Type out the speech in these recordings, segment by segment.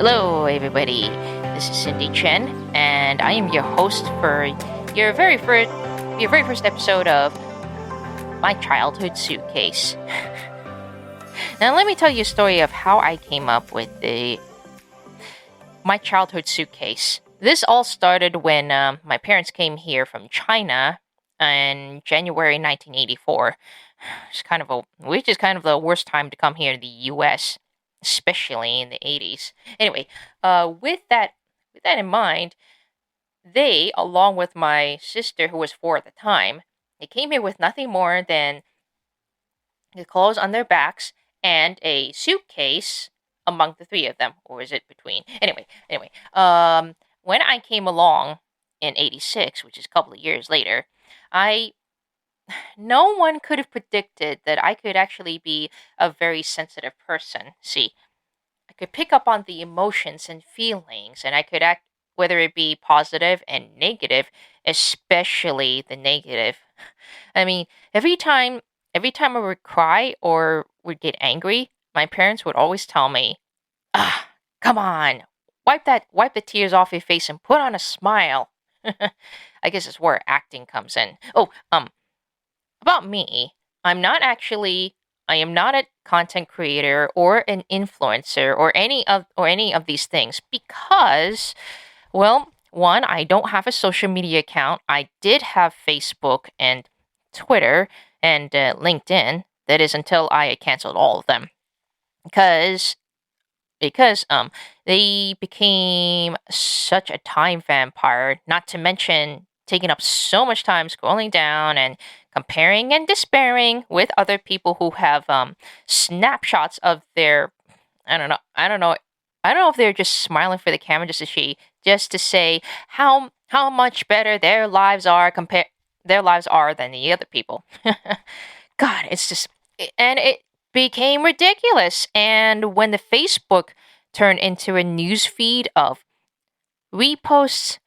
Hello, everybody. This is Cindy Chen, and I am your host for your very first episode of My Childhood Suitcase. Now, let me tell you a story of how I came up with the My Childhood Suitcase. This all started when my parents came here from China in January 1984. Which is kind of the worst time to come here to the U.S., especially in the 80s. Anyway, with that in mind, they, along with my sister, who was 4 at the time, they came here with nothing more than the clothes on their backs and a suitcase among the three of them, or is it between? Anyway, when I came along in 86, which is a couple of years later, no one could have predicted that I could actually be a very sensitive person. See, I could pick up on the emotions and feelings, and I could act, whether it be positive and negative, especially the negative. I mean, every time I would cry or would get angry, my parents would always tell me, come on, wipe the tears off your face and put on a smile. I guess it's where acting comes in. About me, I am not a content creator or an influencer or any of these things because, well, one, I don't have a social media account. I did have Facebook and Twitter and LinkedIn. That is until I canceled all of them because they became such a time vampire. Not to mention taking up so much time scrolling down and comparing and despairing with other people who have snapshots of their, I don't know if they're just smiling for the camera just to say how much better their lives are than the other people. God, it's just, and it became ridiculous. And when the Facebook turned into a news feed of reposts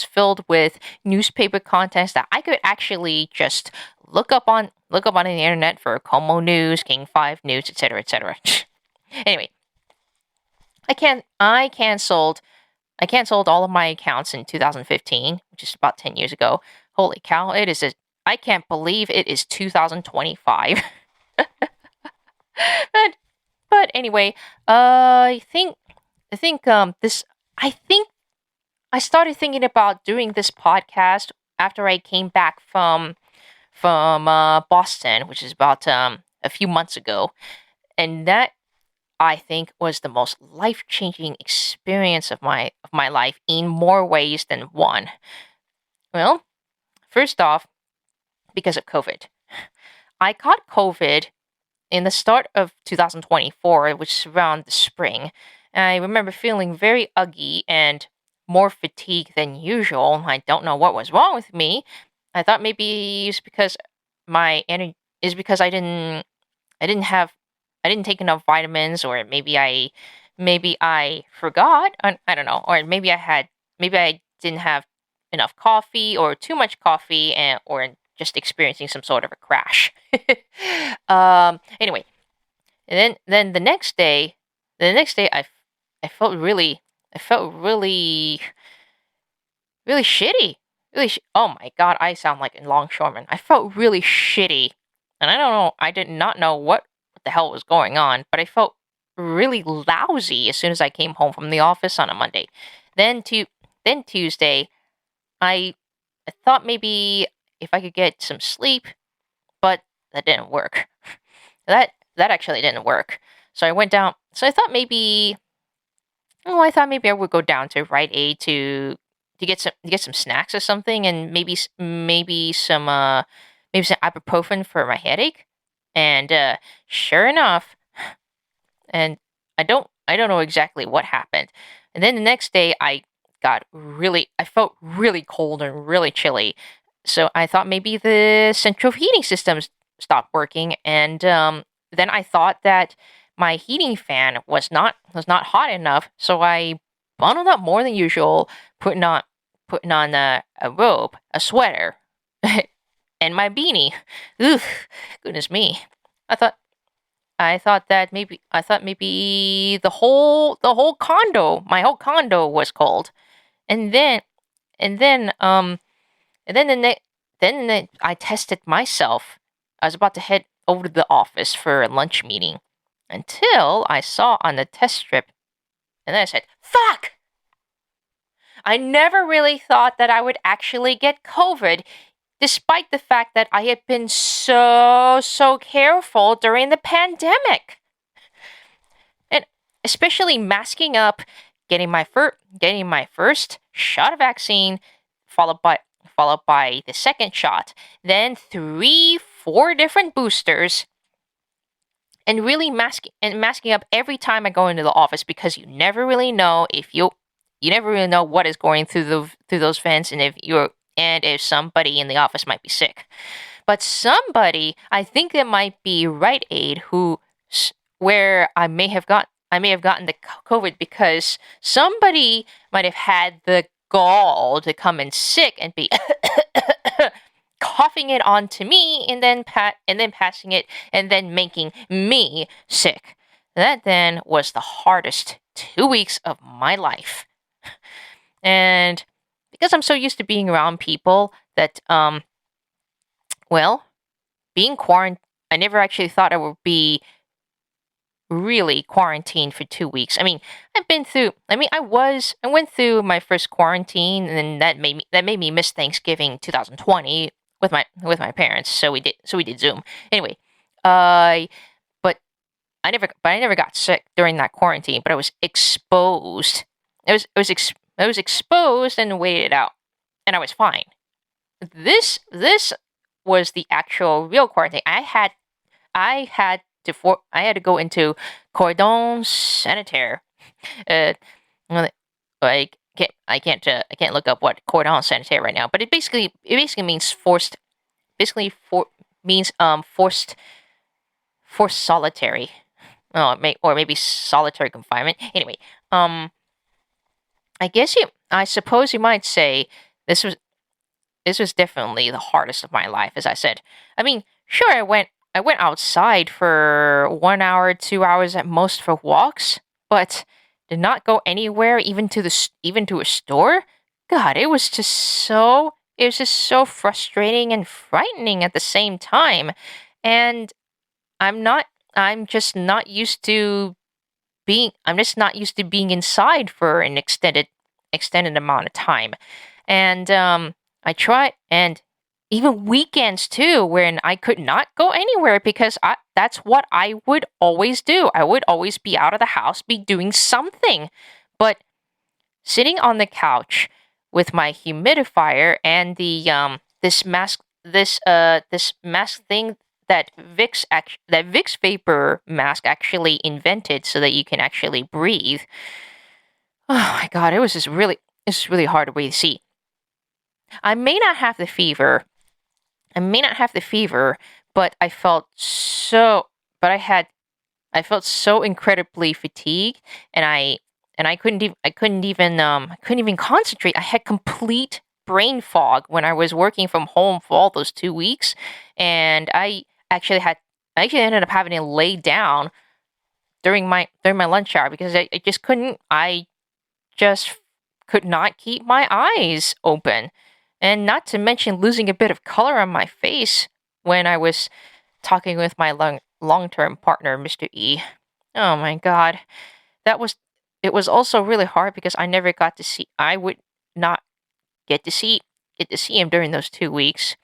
filled with newspaper contents that I could actually just look up on the internet for Como News, King 5 News, etc., etc. Anyway, I canceled all of my accounts in 2015, which is about 10 years ago. Holy cow, I can't believe it is 2025. But anyway, I think I started thinking about doing this podcast after I came back from Boston, which is about a few months ago, and that, I think, was the most life-changing experience of my life in more ways than one. Well, first off, because of COVID. I caught COVID in the start of 2024, which is around the spring. I remember feeling very uggy and more fatigued than usual. I don't know what was wrong with me. I thought maybe it's because my energy is because I didn't take enough vitamins, or maybe I forgot. I don't know, or maybe I didn't have enough coffee or too much coffee, or just experiencing some sort of a crash. Anyway, and then the next day I felt really shitty. Oh my god, I sound like a longshoreman. I felt really shitty. And I don't know, I did not know what the hell was going on, but I felt really lousy as soon as I came home from the office on a Monday. Then Tuesday, I thought maybe if I could get some sleep, but that didn't work. That actually didn't work. So I went down. So I thought maybe I would go down to Rite Aid to get some snacks or something, and maybe some ibuprofen for my headache. And sure enough, and I don't know exactly what happened. And then the next day I felt really cold and really chilly. So I thought maybe the central heating system stopped working, and then I thought that my heating fan was not hot enough, so I bundled up more than usual, putting on a robe, a sweater, and my beanie. Ugh, goodness me. I thought maybe the whole condo, my whole condo was cold. And then and then and then the ne- I tested myself. I was about to head over to the office for a lunch meeting until I saw on the test strip, and then I said, "Fuck!" I never really thought that I would actually get COVID, despite the fact that I had been so careful during the pandemic. And especially masking up, getting my first shot of vaccine, followed by the second shot, then 4 different boosters, and really masking up every time I go into the office, because you never really know what is going through those vents, and if somebody in the office might be sick. But somebody, I think it might be Rite Aid, where I may have gotten the COVID, because somebody might have had the gall to come in sick and be coughing it onto me, and then passing it, and then making me sick. That then was the hardest 2 weeks of my life. And because I'm so used to being around people that, well, being quarantined, I never actually thought I would be really quarantined for 2 weeks. I mean, I went through my first quarantine, and then that made me miss Thanksgiving 2020 with my parents. So we did Zoom. Anyway, but I never got sick during that quarantine. But I was exposed. I was exposed and waited it out, and I was fine. This was the actual real quarantine. I had to go into cordon sanitaire. Well, I can't look up what cordon sanitaire right now, but it basically means forced. Basically, forced solitary. Oh, or maybe solitary confinement. Anyway, I suppose you might say this was definitely the hardest of my life, as I said. I mean, sure, I went outside for 1 hour, 2 hours at most for walks, but did not go anywhere, even to a store. God, it was just so frustrating and frightening at the same time. And I'm not I'm just not used to being inside for an extended amount of time. And I try, and even weekends too, when I could not go anywhere, because that's what I would always do. I would always be out of the house, be doing something. But sitting on the couch with my humidifier and this mask thing that Vicks vapor mask actually invented, so that you can actually breathe. Oh my god, it's really hard to breathe. See, I may not have the fever. But I felt so incredibly fatigued, and I couldn't even concentrate. I had complete brain fog when I was working from home for all those 2 weeks, and I actually ended up having to lay down during my lunch hour, because I just could not keep my eyes open. And not to mention losing a bit of color on my face when I was talking with my long-term partner, Mr. E. Oh my god. That was It was also really hard, because I would not get to see him during those 2 weeks.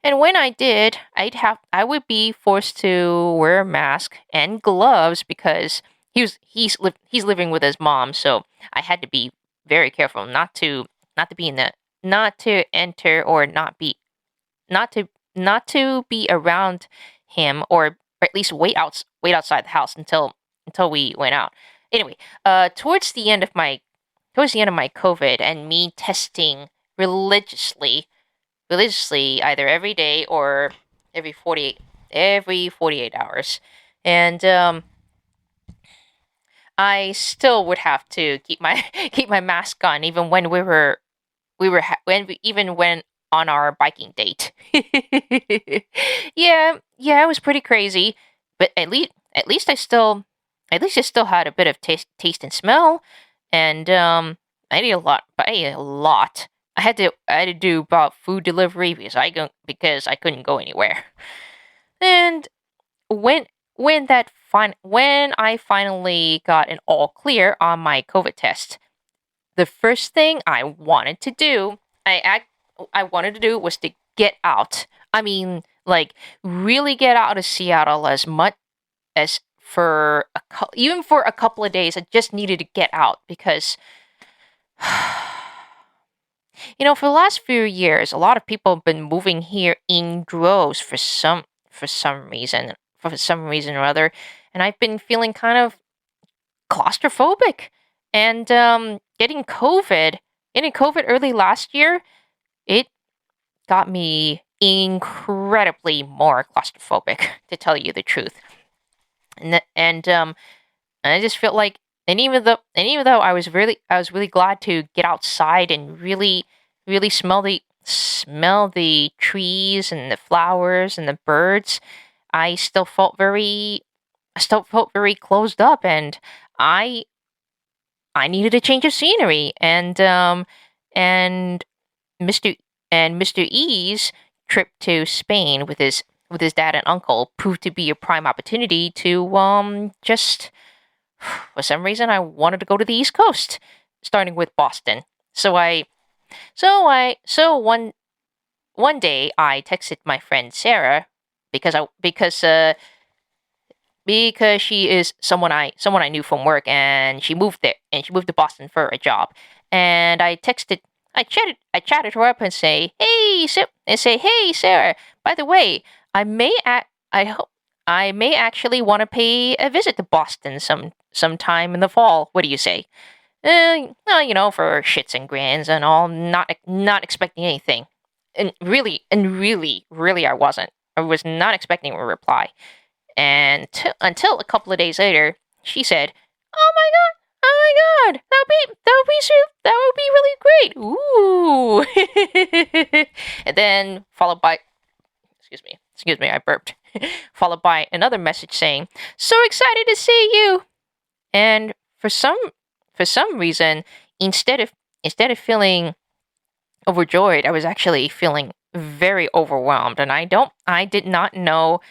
And when I did, I would be forced to wear a mask and gloves, because he's living with his mom, so I had to be very careful not to be in the not to enter, or not to be around him, or at least wait outside the house until we went out. Anyway, towards the end of my COVID, and me testing religiously either every day or every 48 hours. And I still would have to keep my keep my mask on, even when even when on our biking date. Yeah, it was pretty crazy, but at least I still had a bit of taste and smell, and I ate a lot, but I ate a lot. I had to do about food delivery because I couldn't go anywhere. And when when I finally got an all clear on my COVID test, the first thing I wanted to do was to get out. I mean, like really get out of Seattle as much as even for a couple of days. I just needed to get out because for the last few years, a lot of people have been moving here in droves for some reason or other, and I've been feeling kind of claustrophobic. And getting COVID early last year, it got me incredibly more claustrophobic, to tell you the truth. And I just felt like, and even though I was really glad to get outside and really smell the trees and the flowers and the birds, I still felt very closed up, and I needed a change of scenery. And Mr. E's trip to Spain with his dad and uncle proved to be a prime opportunity to just, for some reason, I wanted to go to the East Coast, starting with Boston. So one day I texted my friend Sarah because she is someone I knew from work, and she moved to Boston for a job. And I chatted her up and say, hey Sarah, by the way, I may actually want to pay a visit to Boston sometime in the fall. What do you say? Well, for shits and grins and all, not expecting anything. And really, I wasn't. I was not expecting a reply. And until a couple of days later, she said, "Oh my god, that would be really great. Ooh." And then followed by, excuse me, I burped. Followed by another message saying, "So excited to see you." And for some reason, instead of feeling overjoyed, I was actually feeling very overwhelmed, and I did not know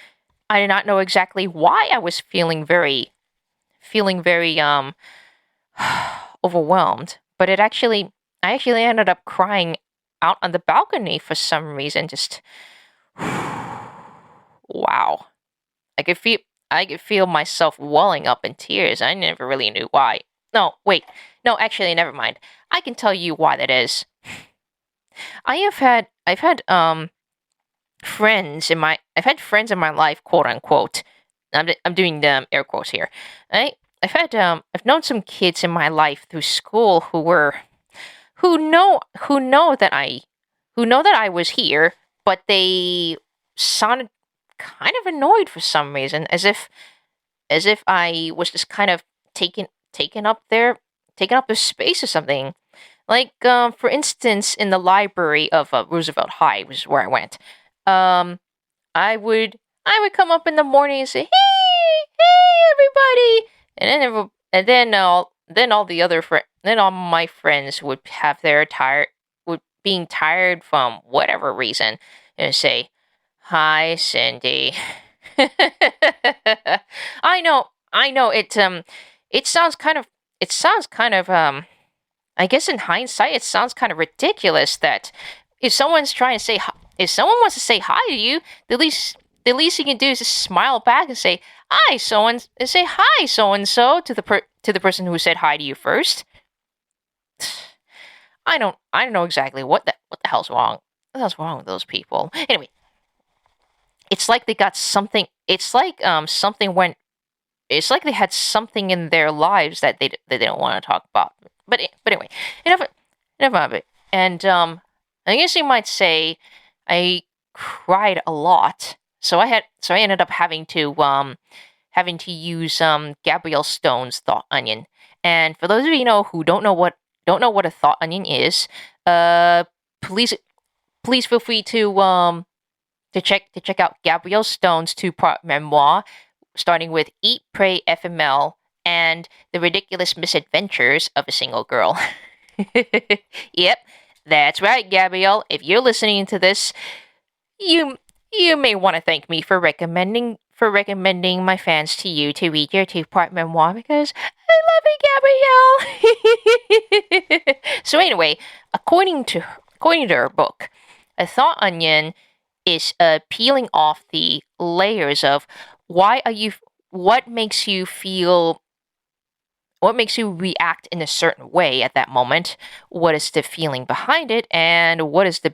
exactly why I was feeling very overwhelmed. But I actually ended up crying out on the balcony for some reason. Just wow, I could feel myself welling up in tears. I never really knew why. No, wait, no, actually, never mind. I can tell you why that is. I've had friends in my life, quote unquote. I'm doing the air quotes here. I've known some kids in my life through school who know that I was here, but they sounded kind of annoyed for some reason, as if I was just kind of taking up their space or something. Like, for instance, in the library of Roosevelt High, which is where I went, I would come up in the morning and say, "Hey, everybody," and then all my friends would have being tired from whatever reason, and say, "Hi, Cindy." I know. It sounds kind of I guess in hindsight, it sounds kind of ridiculous that if someone wants to say hi to you, the least you can do is just smile back and say hi, so and so to the person who said hi to you first. I don't know exactly what the hell's wrong. What the hell's wrong with those people? Anyway, it's like they got something. It's like something went. It's like they had something in their lives that they don't want to talk about. But anyway, enough of it. And I guess you might say I cried a lot. So I ended up having to use Gabrielle Stone's Thought Onion. And for those of you who don't know what a thought onion is, please feel free to check out Gabrielle Stone's two-part memoir, starting with Eat, Pray, FML, and The Ridiculous Misadventures of a Single Girl. Yep, that's right, Gabrielle. If you're listening to this, you you may want to thank me for recommending my fans to you to read your two-part memoir because I love it, Gabrielle. So anyway, according to her book, a thought onion is peeling off the layers of what makes you feel, what makes you react in a certain way at that moment, what is the feeling behind it, and what is the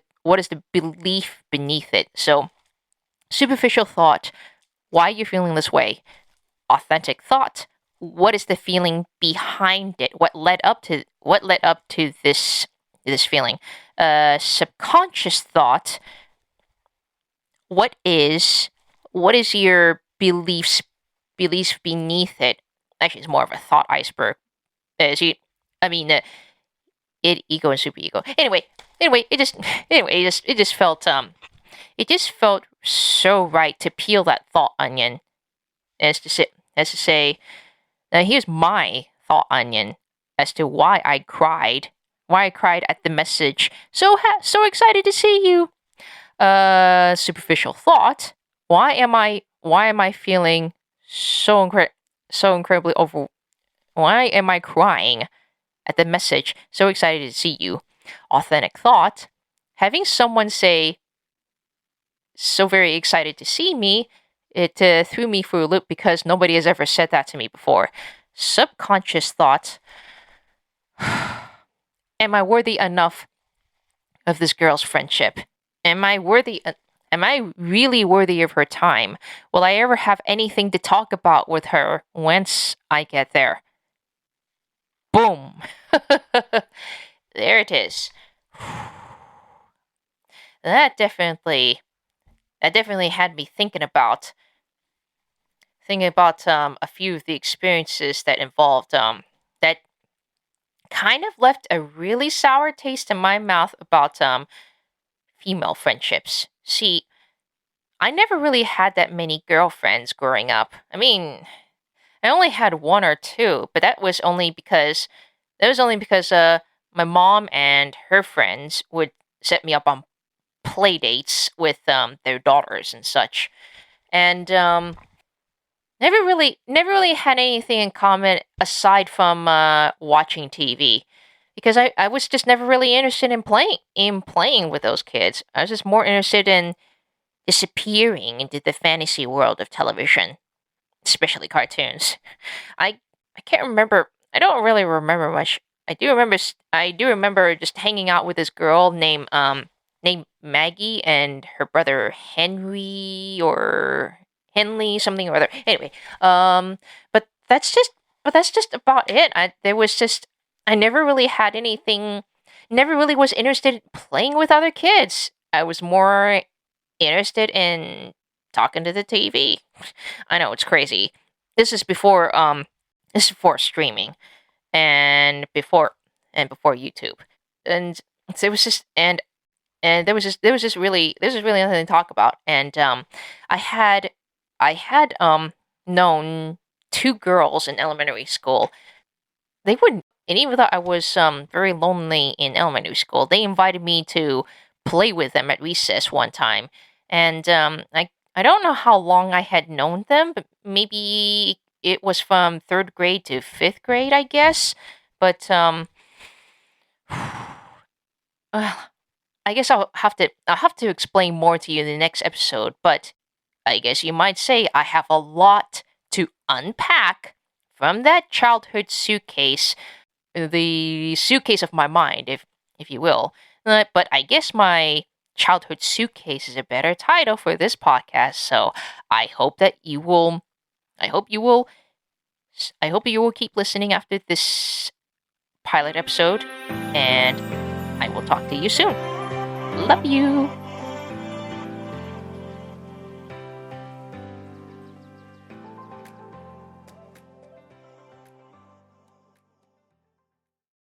belief beneath it. So superficial thought, why you're feeling this way. Authentic thought, what is the feeling behind it? What led up to this feeling? Subconscious thought, what is your beliefs beneath it? Actually, it's more of a thought iceberg. Ego and super ego. Anyway, it just felt so right to peel that thought onion, as to say, now here's my thought onion as to why I cried at the message. So excited to see you. Superficial thought. Why am I feeling so incredibly over? Why am I crying at the message? So excited to see you. Authentic thought. Having someone say, so very excited to see me, it threw me for a loop because nobody has ever said that to me before. Subconscious thought. Am I worthy enough of this girl's friendship? Am I really worthy of her time? Will I ever have anything to talk about with her once I get there? Boom. There it is. That definitely had me thinking about a few of the experiences that involved that kind of left a really sour taste in my mouth about female friendships. See, I never really had that many girlfriends growing up. I mean, I only had one or two, but that was only because my mom and her friends would set me up on play dates with their daughters and such, and never really had anything in common aside from watching TV, because I was just never really interested in playing with those kids. I was just more interested in disappearing into the fantasy world of television, especially cartoons. I can't remember. I don't really remember much. I do remember just hanging out with this girl named Maggie and her brother Henry or Henley, something or other. Anyway, but that's just about it. I never really had anything. Never really was interested in playing with other kids. I was more interested in talking to the TV. I know, it's crazy. This is before streaming and before YouTube. And so it was just and there was just really nothing to talk about. And I had known two girls in elementary school. They would, and even though I was very lonely in elementary school, they invited me to play with them at recess one time. And I don't know how long I had known them, but maybe it was from 3rd grade to 5th grade, I guess. But I guess I'll have to explain more to you in the next episode. But I guess you might say I have a lot to unpack from that childhood suitcase, the suitcase of my mind, if you will. But I guess my childhood suitcase is a better title for this podcast. So I hope you will keep listening after this pilot episode, and I will talk to you soon. Love you.